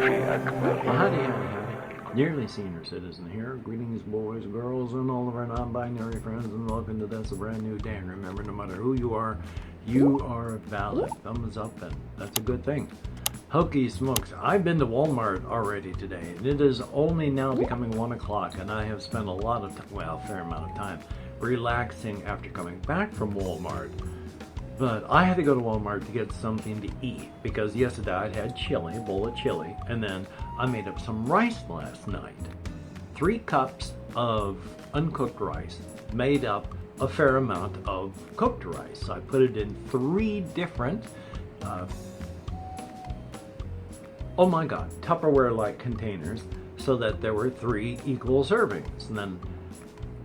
Howdy, nearly senior citizen here. Greetings, boys, girls, and all of our non-binary friends, and welcome to That's a Brand New Day. And remember, no matter who you are valid. Thumbs up, and that's a good thing. Hokey smokes. I've been to Walmart already today, and it is only now becoming 1 o'clock, and I have spent a fair amount of time relaxing after coming back from Walmart. But I had to go to Walmart to get something to eat because yesterday I'd had chili, a bowl of chili, and then I made up some rice last night. 3 cups of uncooked rice made up a fair amount of cooked rice. I put it in 3 different, Tupperware-like containers so that there were 3 equal servings. And then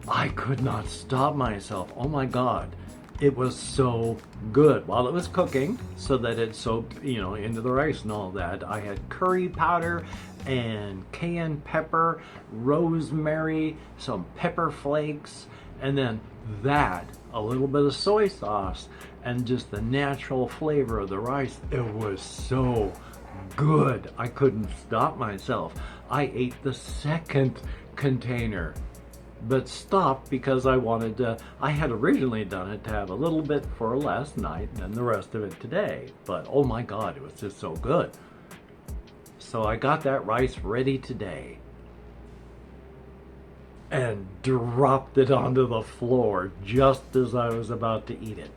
I could not stop myself. Oh my God. It was so good. While it was cooking, so that it soaked, into the rice and all that, I had curry powder and cayenne pepper, rosemary, some pepper flakes, and then a little bit of soy sauce, and just the natural flavor of the rice. It was so good. I couldn't stop myself. I ate the second container, but stopped because I had originally done it to have a little bit for last night and the rest of it today. But oh my God, it was just so good. So I got that rice ready today and dropped it onto the floor just as I was about to eat it.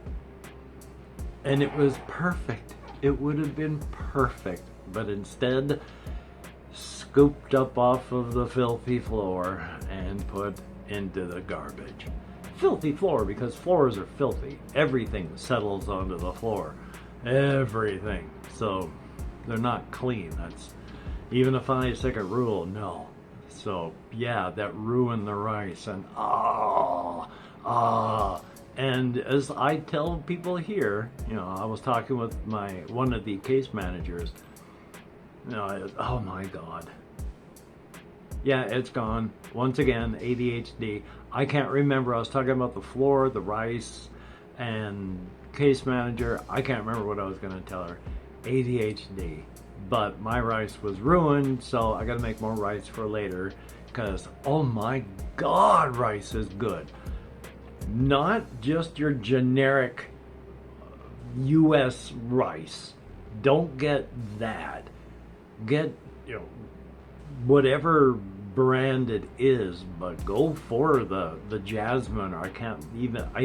And it was perfect. It would have been perfect, but instead scooped up off of the filthy floor and put into the garbage. Filthy floor because floors are filthy. Everything settles onto the floor. Everything. So they're not clean. That's even a 5-second rule. No. So yeah, that ruined the rice. And and as I tell people here, I was talking with one of the case managers. Oh my God. Yeah, it's gone. Once again, ADHD. I can't remember. I was talking about the floor, the rice, and case manager. I can't remember what I was going to tell her. ADHD. But my rice was ruined, so I got to make more rice for later. Because, oh my God, rice is good. Not just your generic U.S. rice. Don't get that. Get, whatever brand it is, but go for the jasmine. I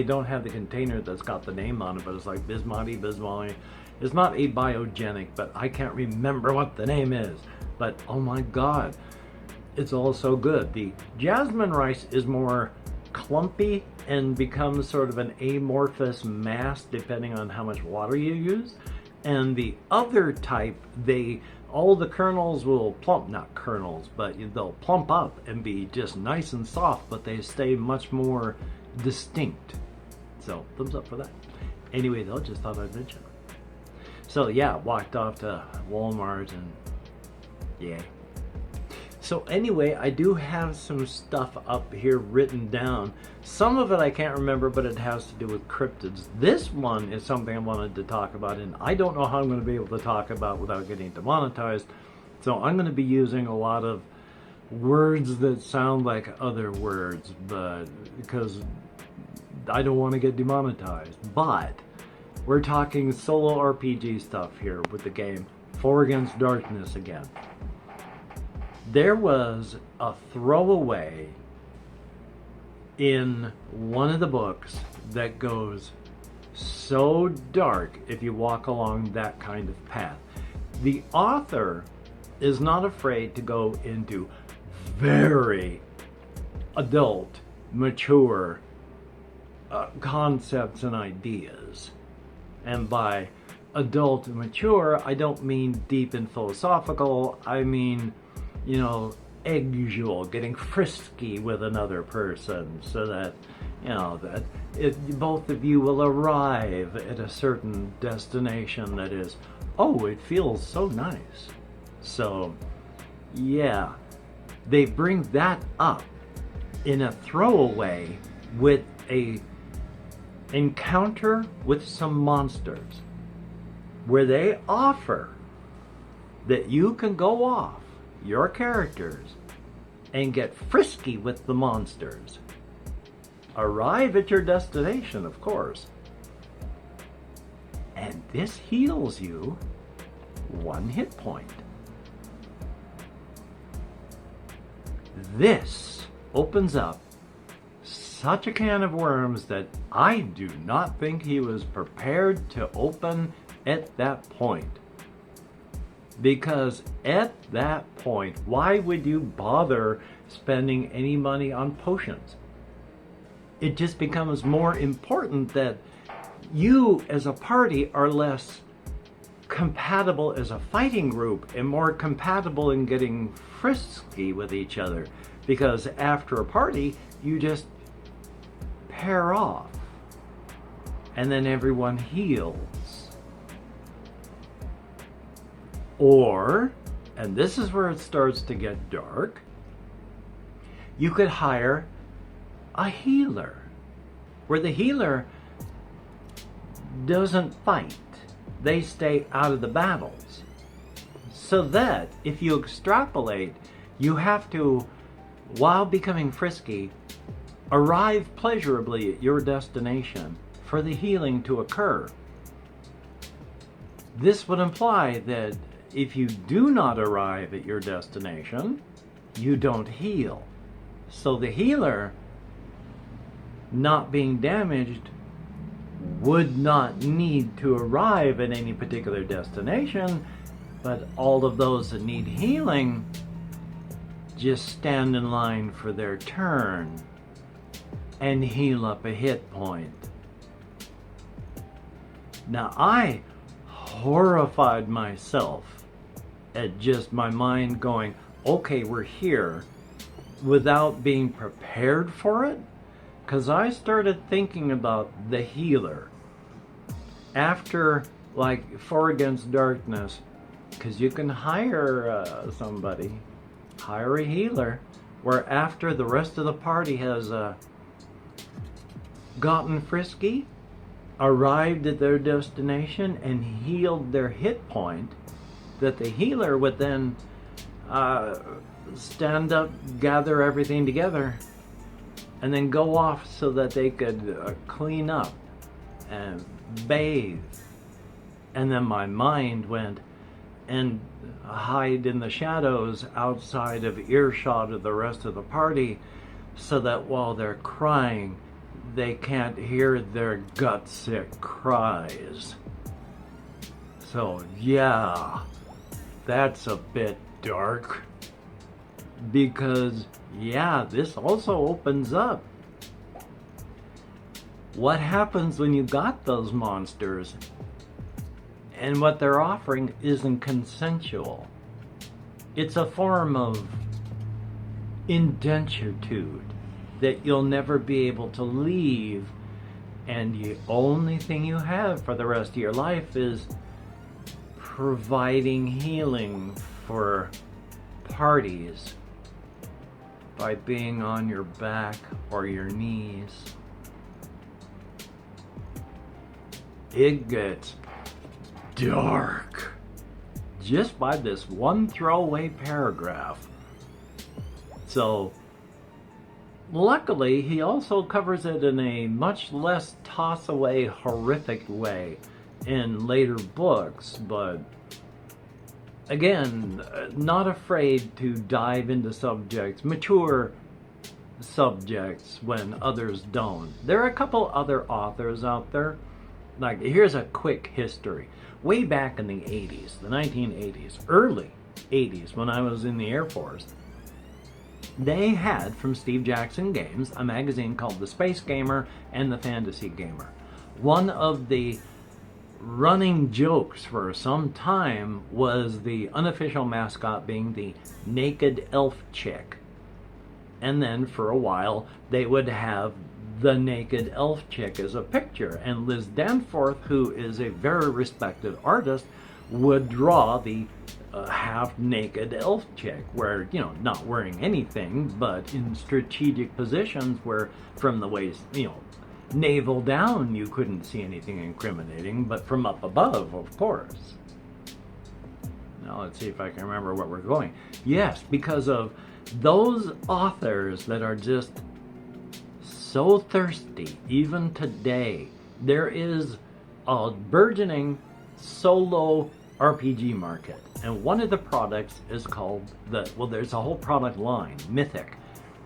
don't have the container that's got the name on it, but it's like Bismati. It's not abiogenic, but I can't remember what the name is. But oh my God, it's all so good. The jasmine rice is more clumpy and becomes sort of an amorphous mass depending on how much water you use. And the other type, all the kernels will they'll plump up and be just nice and soft, but they stay much more distinct. So thumbs up for that. Anyway, though, just thought I'd mention it. So yeah, walked off to Walmart and yeah. So anyway, I do have some stuff up here written down. Some of it I can't remember, but it has to do with cryptids. This one is something I wanted to talk about, and I don't know how I'm going to be able to talk about without getting demonetized. So I'm going to be using a lot of words that sound like other words, but because I don't want to get demonetized. But we're talking solo RPG stuff here with the game 4 Against Darkness again. There was a throwaway in one of the books that goes so dark if you walk along that kind of path. The author is not afraid to go into very adult, mature concepts and ideas. And by adult and mature, I don't mean deep and philosophical. I mean, usual, getting frisky with another person so that, both of you will arrive at a certain destination that is, it feels so nice. So, yeah, they bring that up in a throwaway with a encounter with some monsters where they offer that you can go off your characters and get frisky with the monsters. Arrive at your destination, of course. And this heals you 1 hit point. This opens up such a can of worms that I do not think he was prepared to open at that point. Because at that point, why would you bother spending any money on potions? It just becomes more important that you as a party are less compatible as a fighting group and more compatible in getting frisky with each other. Because after a party, you just pair off and then everyone heals. Or, and this is where it starts to get dark, you could hire a healer, where the healer doesn't fight. They stay out of the battles. So that, if you extrapolate, you have to, while becoming frisky, arrive pleasurably at your destination for the healing to occur. This would imply that if you do not arrive at your destination, you don't heal. So the healer, not being damaged, would not need to arrive at any particular destination, but all of those that need healing just stand in line for their turn and heal up a hit point. Now, I horrified myself at just my mind going, okay, we're here, without being prepared for it, because I started thinking about the healer. After, like, 4 Against Darkness, because you can hire somebody, hire a healer, where after the rest of the party has gotten frisky, arrived at their destination, and healed their hit point, that the healer would then stand up, gather everything together, and then go off so that they could clean up and bathe. And then my mind went and hide in the shadows outside of earshot of the rest of the party, so that while they're crying, they can't hear their gut-sick cries. So yeah, that's a bit dark. Because, yeah, this also opens up. What happens when you got those monsters and what they're offering isn't consensual? It's a form of indentured that you'll never be able to leave, and the only thing you have for the rest of your life is providing healing for parties by being on your back or your knees. It gets dark just by this one throwaway paragraph. So luckily, he also covers it in a much less toss-away, horrific way in later books, but again, not afraid to dive into subjects, mature subjects, when others don't. There are a couple other authors out there. Like, here's a quick history. Way back in the 80s, the 1980s, early 80s, when I was in the Air Force, they had, from Steve Jackson Games, a magazine called The Space Gamer and The Fantasy Gamer. One of the running jokes for some time was the unofficial mascot being the naked elf chick. And then for a while, they would have the naked elf chick as a picture. And Liz Danforth, who is a very respected artist, would draw the half-naked elf chick, where, you know, not wearing anything, but in strategic positions where from the waist, you know, navel down, you couldn't see anything incriminating, but from up above, of course. Now let's see if I can remember where we're going. Yes, because of those authors that are just so thirsty, even today. There is a burgeoning solo RPG market, and one of the products is called there's a whole product line, Mythic,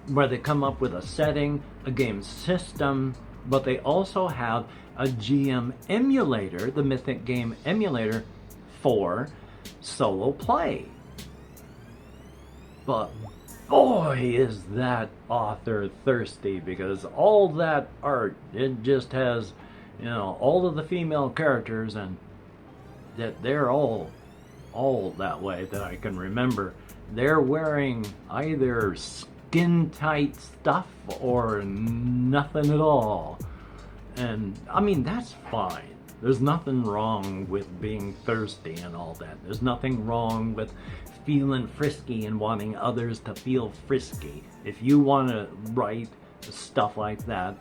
where they come up with a setting, a game system, but they also have a GM emulator, the Mythic game emulator, for solo play. But boy, is that author thirsty, because all that art, it just has, all of the female characters, and that they're all that way that I can remember. They're wearing either skin tight stuff or nothing at all. And I mean, that's fine. There's nothing wrong with being thirsty and all that. There's nothing wrong with feeling frisky and wanting others to feel frisky. If you want to write stuff like that,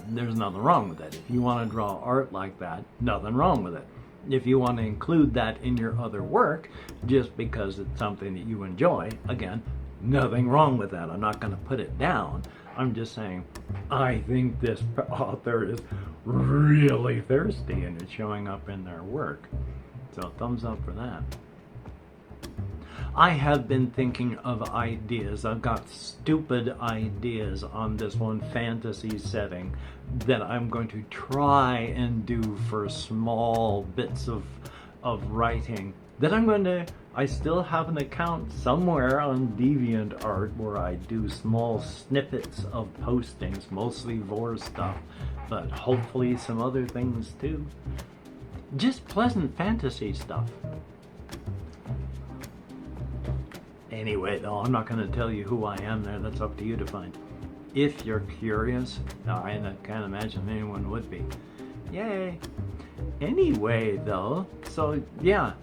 there's nothing wrong with it. If you want to draw art like that, nothing wrong with it. If you want to include that in your other work, just because it's something that you enjoy, again, nothing wrong with that. I'm not going to put it down. I'm just saying, I think this author is really thirsty, and it's showing up in their work. So thumbs up for that. I have been thinking of ideas. I've got stupid ideas on this one fantasy setting that I'm going to try and do for small bits of writing. That I still have an account somewhere on DeviantArt where I do small snippets of postings, mostly vor stuff, but hopefully some other things too. Just pleasant fantasy stuff. Anyway, though, I'm not going to tell you who I am there. That's up to you to find. If you're curious, I can't imagine anyone would be. Yay! Anyway, though, so yeah,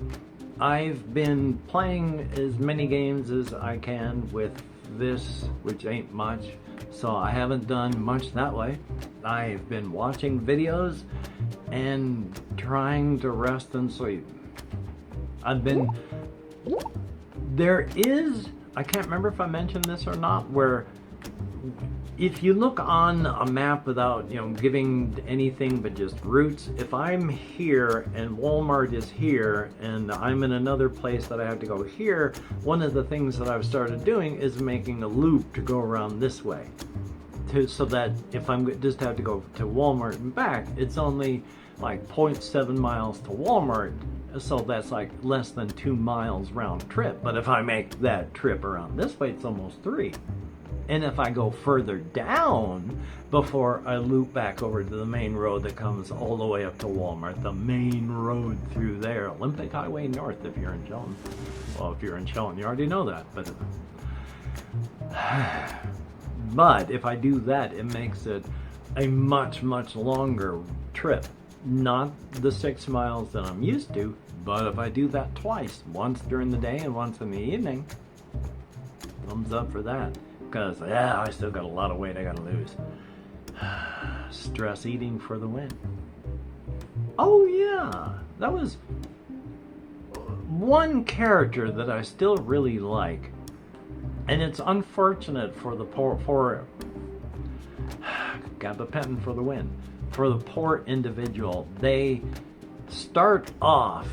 I've been playing as many games as I can with this, which ain't much, so I haven't done much that way. I've been watching videos and trying to rest and sleep. There is, I can't remember if I mentioned this or not, where if you look on a map without, giving anything but just routes, if I'm here and Walmart is here and I'm in another place that I have to go here, one of the things that I've started doing is making a loop to go around this way. So that if I'm just have to go to Walmart and back, it's only like 0.7 miles to Walmart. So that's like less than 2 miles round trip. But if I make that trip around this way, it's almost 3. And if I go further down before I loop back over to the main road that comes all the way up to Walmart, the main road through there, Olympic Highway North if you're in Shelton. Well, if you're in Shelton, you already know that. But if I do that, it makes it a much, much longer trip. Not the 6 miles that I'm used to, but if I do that twice, once during the day and once in the evening, thumbs up for that. Because, I still got a lot of weight I gotta lose. Stress eating for the win. Oh yeah, that was one character that I still really like. And it's unfortunate for the poor Gabapentin for the win. For the poor individual, they start off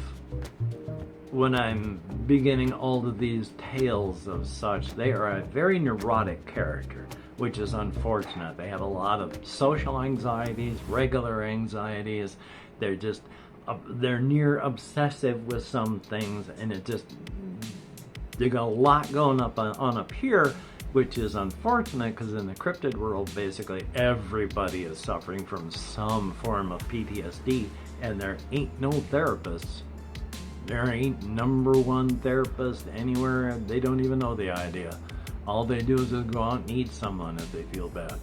when I'm beginning all of these tales of such. They are a very neurotic character, which is unfortunate. They have a lot of social anxieties, regular anxieties. They're near obsessive with some things, and they got a lot going on up here, which is unfortunate because in the Cryptid world, basically everybody is suffering from some form of PTSD, and there ain't no therapists. There ain't #1 therapist anywhere. They don't even know the idea. All they do is just go out and eat someone if they feel bad.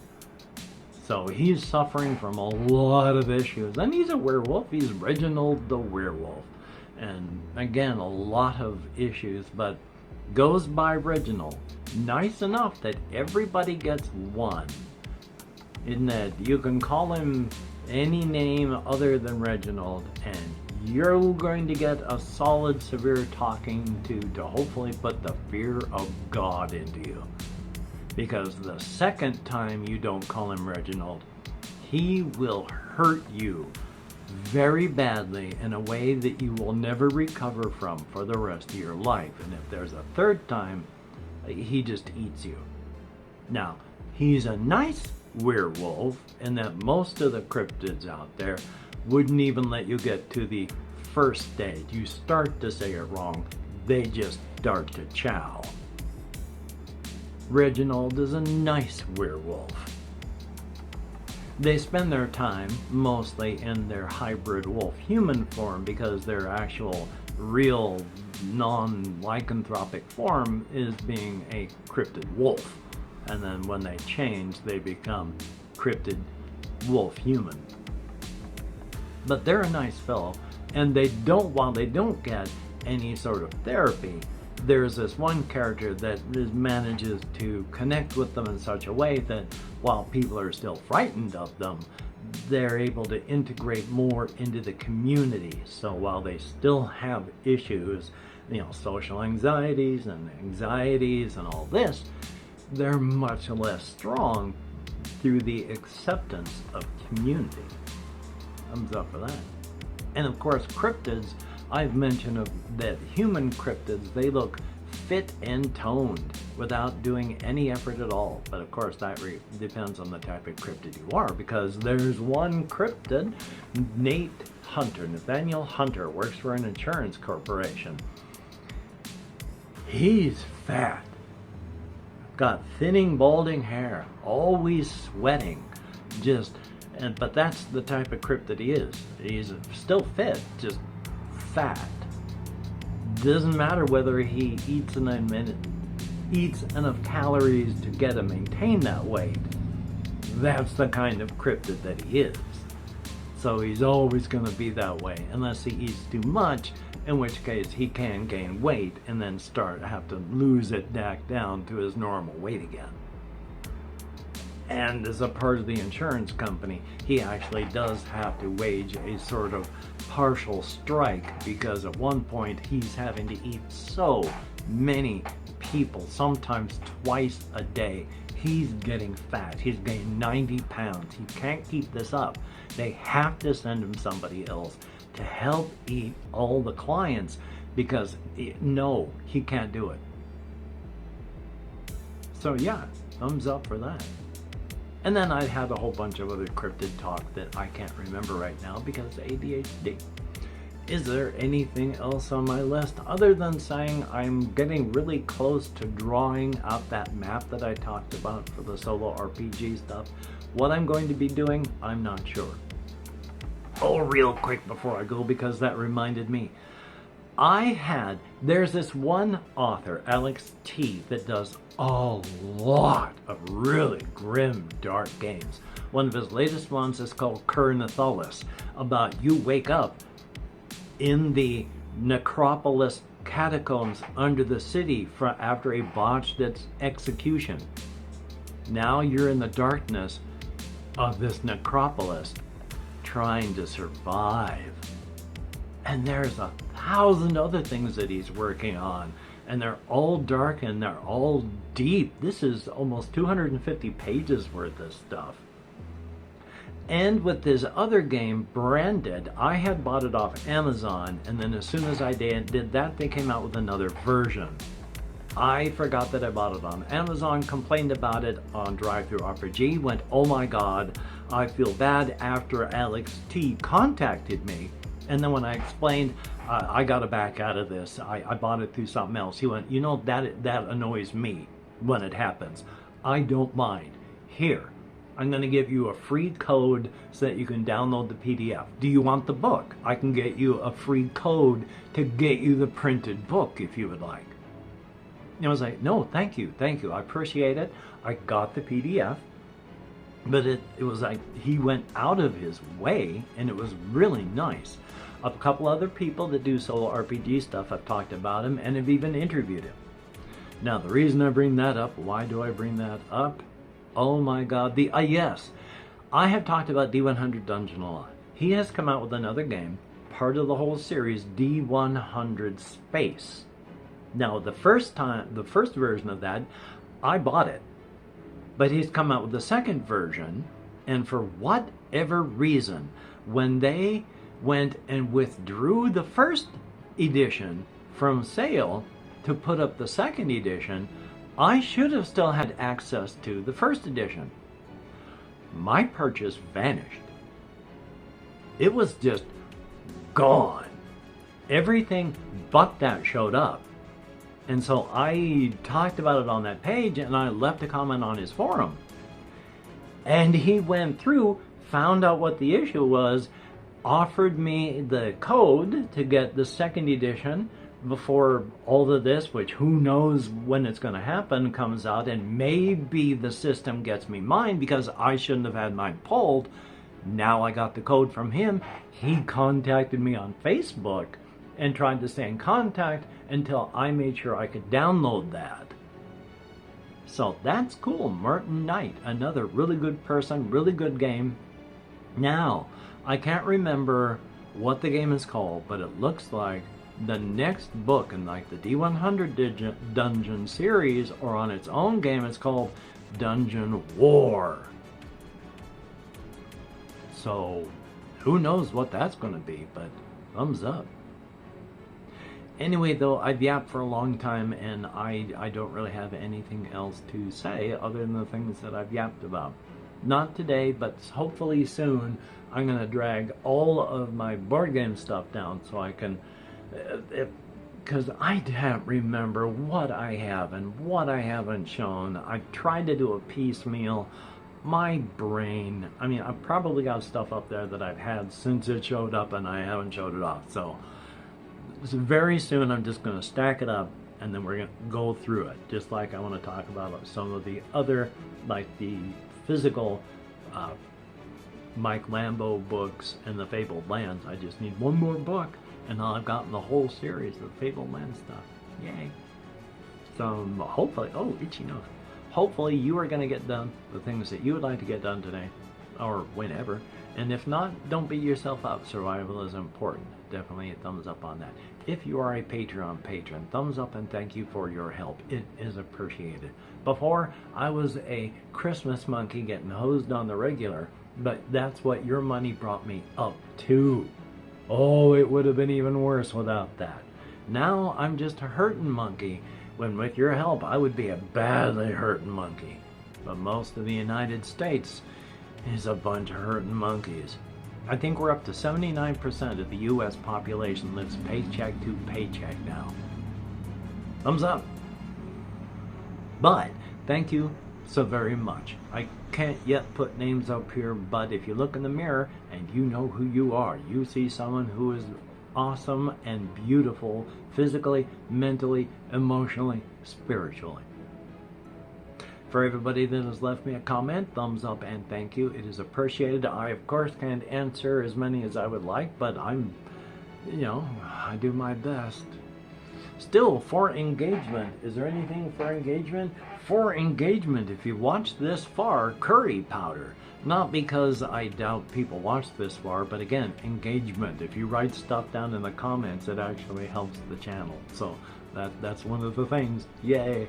So he's suffering from a lot of issues. And he's a werewolf. He's Reginald the werewolf. And again, a lot of issues, but goes by Reginald. Nice enough that everybody gets one. In that you can call him any name other than Reginald and you're going to get a solid, severe talking to hopefully put the fear of God into you. Because the second time you don't call him Reginald, he will hurt you very badly in a way that you will never recover from for the rest of your life. And if there's a third time, he just eats you. Now, he's a nice werewolf in that most of the cryptids out there wouldn't even let you get to the first stage. You start to say it wrong, they just start to chow. Reginald is a nice werewolf. They spend their time mostly in their hybrid wolf-human form because their actual real non-lycanthropic form is being a cryptid wolf. And then when they change, they become cryptid wolf-human. But they're a nice fellow, and while they don't get any sort of therapy, there's this one character that manages to connect with them in such a way that while people are still frightened of them, they're able to integrate more into the community. So while they still have issues, social anxieties and anxieties and all this, they're much less strong through the acceptance of community. Thumbs up for that. And of course, cryptids, I've mentioned that human cryptids, they look fit and toned without doing any effort at all. But of course, that depends on the type of cryptid you are, because there's one cryptid, Nathaniel Hunter, works for an insurance corporation. He's fat, got thinning, balding hair, always sweating, but that's the type of cryptid he is. He's still fit, just fat. Doesn't matter whether he eats enough calories to get to maintain that weight. That's the kind of cryptid that he is. So he's always going to be that way unless he eats too much, in which case he can gain weight and then have to lose it back down to his normal weight again. And as a part of the insurance company, he actually does have to wage a sort of partial strike, because at one point he's having to eat so many people, sometimes twice a day. He's getting fat. He's gained 90 pounds. He can't keep this up. They have to send him somebody else to help eat all the clients, because no, he can't do it. So yeah, thumbs up for that. And then I had a whole bunch of other cryptid talk that I can't remember right now because ADHD. Is there anything else on my list other than saying I'm getting really close to drawing out that map that I talked about for the solo RPG stuff? What I'm going to be doing, I'm not sure. Oh, real quick before I go, because that reminded me. There's this one author, Alex T, that does a lot of really grim, dark games. One of his latest ones is called Curnathalis, about you wake up in the necropolis catacombs under the city after a botched execution. Now you're in the darkness of this necropolis trying to survive. And there's 1,000 other things that he's working on, and they're all dark and they're all deep. This is almost 250 pages worth of stuff. And with this other game, Branded, I had bought it off Amazon, and then as soon as I did that, they came out with another version. I forgot that I bought it on Amazon, complained about it on DriveThruRPG, went, oh my god, I feel bad, after Alex T contacted me. And then when I explained, I got to back out of this, I bought it through something else, he went, that annoys me when it happens. I don't mind. Here, I'm going to give you a free code so that you can download the PDF. Do you want the book? I can get you a free code to get you the printed book if you would like. And I was like, no, thank you, I appreciate it. I got the PDF. But it was like he went out of his way, and it was really nice. A couple other people that do solo RPG stuff have talked about him and have even interviewed him. Now, the reason I bring that up, why do I bring that up? Oh my god, yes. I have talked about D100 Dungeon a lot. He has come out with another game, part of the whole series, D100 Space. Now, the first version of that, I bought it. But he's come out with the second version, and for whatever reason, when they went and withdrew the first edition from sale to put up the second edition, I should have still had access to the first edition. My purchase vanished. It was just gone. Everything but that showed up. And so I talked about it on that page, and I left a comment on his forum. And he went through, found out what the issue was, offered me the code to get the second edition before all of this, which who knows when it's going to happen, comes out, and maybe the system gets me mine because I shouldn't have had mine pulled. Now I got the code from him. He contacted me on Facebook and tried to stay in contact until I made sure I could download that. So that's cool. Martin Knight, another really good person, really good game. Now, I can't remember what the game is called, but it looks like the next book in like the D100 Dungeon series, or on its own game, it's called Dungeon War. So who knows what that's going to be, but thumbs up. Anyway, though, I've yapped for a long time, and I don't really have anything else to say other than the things that I've yapped about. Not today, but hopefully soon, I'm going to drag all of my board game stuff down so I can, because I can't remember what I have and what I haven't shown. I've tried to do a piecemeal. My brain, I mean, I've probably got stuff up there that I've had since it showed up and I haven't showed it off. So very soon I'm just going to stack it up, and then we're going to go through it. Just like I want to talk about some of the other, like the physical Mike Lambo books and the Fabled Lands. I just need one more book, and I've gotten the whole series of Fabled Land stuff. Yay. So hopefully, oh, itchy nose. Hopefully you are going to get done the things that you would like to get done today, or whenever. And if not, don't beat yourself up. Survival is important. Definitely a thumbs up on that. If you are a Patreon patron, thumbs up and thank you for your help. It is appreciated. Before, I was a Christmas monkey getting hosed on the regular, but that's what your money brought me up to. Oh, it would have been even worse without that. Now I'm just a hurting monkey, when with your help I would be a badly hurting monkey. But most of the United States is a bunch of hurting monkeys. I think we're up to 79% of the U.S. population lives paycheck to paycheck now. Thumbs up. But thank you so very much. I can't yet put names up here, but if you look in the mirror and you know who you are, you see someone who is awesome and beautiful physically, mentally, emotionally, spiritually. For everybody that has left me a comment, thumbs up and thank you. It is appreciated. I, of course, can't answer as many as I would like, but I'm, I do my best. Still, for engagement, is there anything for engagement? For engagement, if you watch this far, curry powder. Not because I doubt people watch this far, but again, engagement. If you write stuff down in the comments, it actually helps the channel. So that's one of the things. Yay!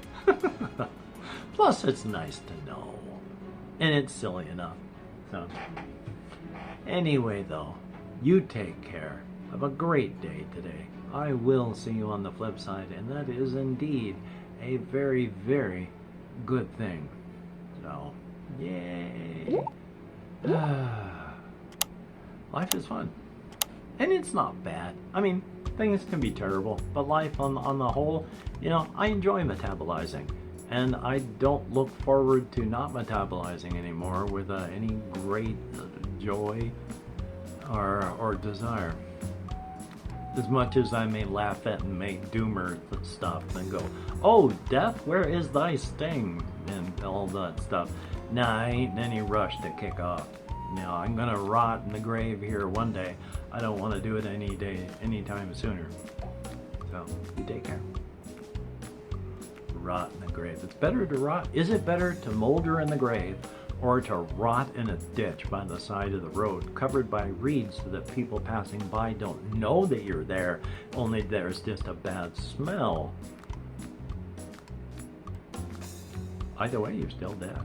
Plus, it's nice to know. And it's silly enough. So, anyway, though, you take care. Have a great day today. I will see you on the flip side, and that is indeed a very, very good thing. So, yay. Life is fun. And it's not bad. I mean, things can be terrible, but life on the whole, I enjoy metabolizing. And I don't look forward to not metabolizing anymore with any great joy or desire. As much as I may laugh at and make doomer stuff and go, oh, death, where is thy sting? And all that stuff. Nah, I ain't in any rush to kick off. I'm gonna rot in the grave here one day. I don't want to do it anytime sooner. So, you take care. Rot in the grave. It's better to rot. Is it better to molder in the grave or to rot in a ditch by the side of the road, covered by reeds so that people passing by don't know that you're there, only there's just a bad smell. Either way, you're still dead.